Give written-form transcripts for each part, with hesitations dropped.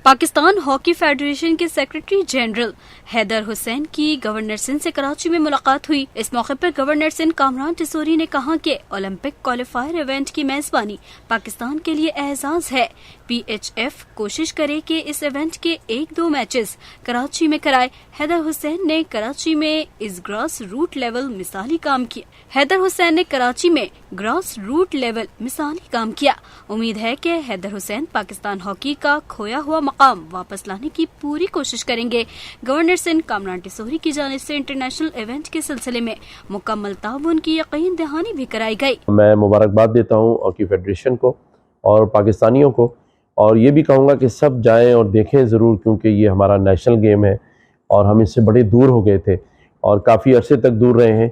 Pakistan hockey federation کے secretary general Haider حسین کی governor Sindh سے کراچی میں ملاقات ہوئی۔ اس موقع پر گورنر سندھ کامران ٹیسوری نے کہا کہ اولمپک کوالیفائر ایونٹ کی میزبانی پاکستان کے لیے اعزاز ہے۔ پی ایچ ایف کوشش کرے کہ اس ایونٹ کے 1-2 میچز کراچی میں کرائے۔ حیدر حسین نے کراچی میں اس گراس روٹ لیول مثالی کام کیا۔ امید ہے کہ حیدر حسین پاکستان ہاکی کا کھویا ہوا مقام واپس لانے کی پوری کوشش کریں گے۔ گورنر سندھ کامران ٹیسوری کی جانب سے انٹرنیشنل ایونٹ کے سلسلے میں مکمل تعاون کی یقین دہانی بھی کرائی گئی۔ میں مبارکباد دیتا ہوں ہاکی فیڈریشن کو اور پاکستانیوں کو، اور یہ بھی کہوں گا کہ سب جائیں اور دیکھیں ضرور، کیونکہ یہ ہمارا نیشنل گیم ہے اور ہم اس سے بڑے دور ہو گئے تھے اور کافی عرصے تک دور رہے ہیں،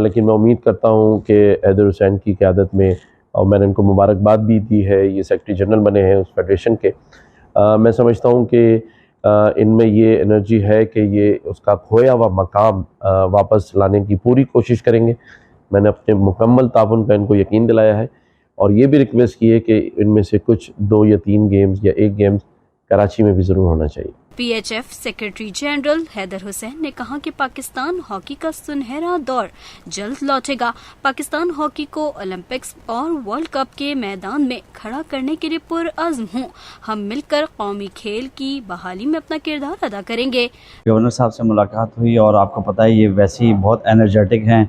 لیکن میں امید کرتا ہوں کہ حیدر حسین کی قیادت میں، اور میں نے ان کو مبارکباد بھی دی ہے، یہ سیکرٹری جنرل بنے ہیں اس فیڈریشن کے، میں سمجھتا ہوں کہ ان میں یہ انرجی ہے کہ یہ اس کا کھویا ہوا مقام واپس لانے کی پوری کوشش کریں گے۔ میں نے اپنے مکمل تعاون کا ان کو یقین دلایا ہے، اور یہ بھی ریکویسٹ کی ہے کہ ان میں سے کچھ 2 یا 3 گیمز یا 1 گیمز کراچی میں بھی ضرور ہونا چاہیے۔ P H F secretary general Haider Hussain نے کہا کہ پاکستان ہاکی کا سنہرا دور جلد لوٹے گا۔ پاکستان ہاکی کو اولمپکس اور ورلڈ کپ کے میدان میں کھڑا کرنے کے لیے پرعزم ہوں۔ ہم مل کر قومی کھیل کی بحالی میں اپنا کردار ادا کریں گے۔ گورنر صاحب سے ملاقات ہوئی اور آپ کو پتہ ہے یہ ویسے ہی بہت انرجیٹک ہیں،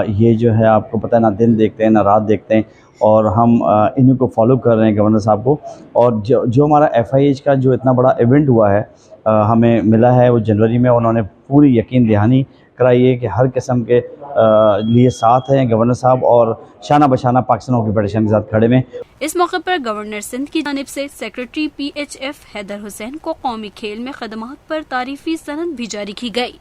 یہ جو ہے آپ کو پتہ ہے نہ دن دیکھتے ہیں نہ رات دیکھتے ہیں، اور ہم انہیں کو فالو کر رہے ہیں گورنر صاحب کو۔ اور جو ہمارا FIH کا جو اتنا بڑا ایونٹ ہوا ہے ہمیں ملا ہے وہ جنوری میں، انہوں نے پوری یقین دہانی کرائی ہے کہ ہر قسم کے لیے ساتھ ہیں گورنر صاحب، اور شانہ بشانہ پاکستان ہاکی فیڈریشن کے ساتھ کھڑے میں۔ اس موقع پر گورنر سندھ کی جانب سے سیکرٹری PHF حیدر حسین کو قومی کھیل میں خدمات پر تعریفی سند بھی جاری کی گئی۔